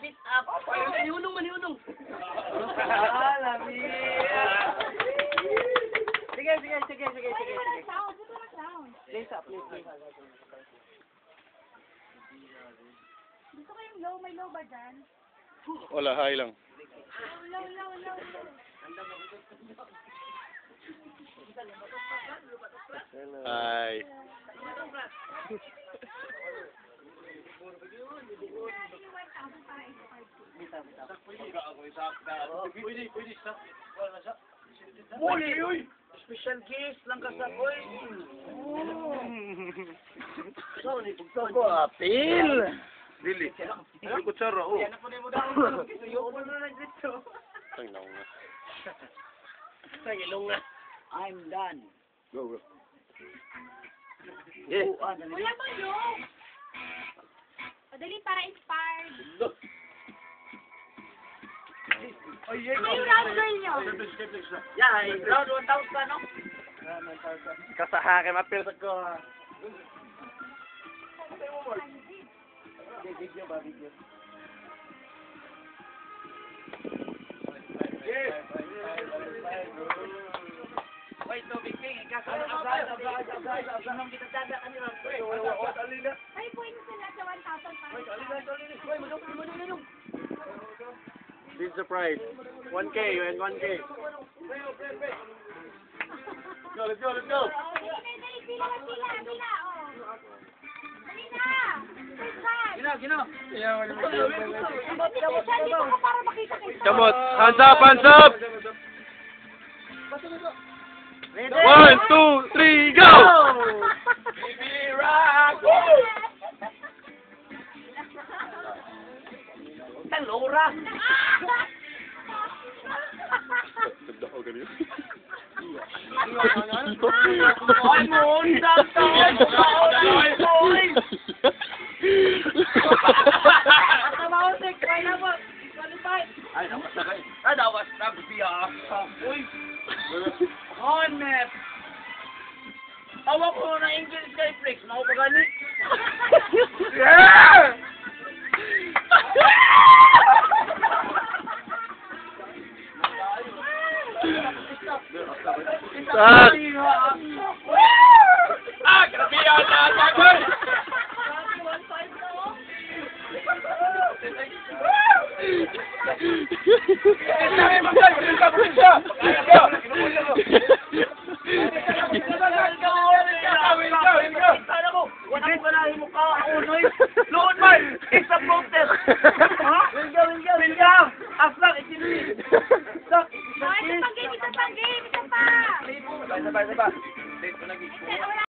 Sit up. Manihunong. Lami. Sige. Please up. Gusto ko yung low. May low ba dyan? Wala, high lang. Low. Hi. Uy! Special case lang ka sa boy. Ko apil. Dili. Ay, kutsara, oh. Yan po mo daw. Yo mo na dito. Ay, naong nga. I'm done. Go. Yeah. Wala ba low? Madali para inspired. Ano yung round girl nyo? Yeah, round 1,000 no? Kasaha kay mapil sa ko. Video ba video? Wait, to big king, abang kita daga kanila. Ay, point sila sa 1,000 para. Big surprise. 1K, and 1K. Let's go. Dali, pila. Oh. Dali na. First time. Gino. Dito ka para makita kayo. Kamot. Hands up. 1, 2, 3, go! Talora. Tagda ko ganyan. Ay mo, undang to. Ay, Mausik, kaya na po. Qualified. Ay, dawas na biya. Uy. Honest. Awa ko na English kay Flex. Mao ba gani? Yeah! Grabe yan na, Jagoy! Wala ko na mo ka unoy. Loon man, it's a protest. Ha? William, after ikinli. Stop. Isa pa. Sabay. Wala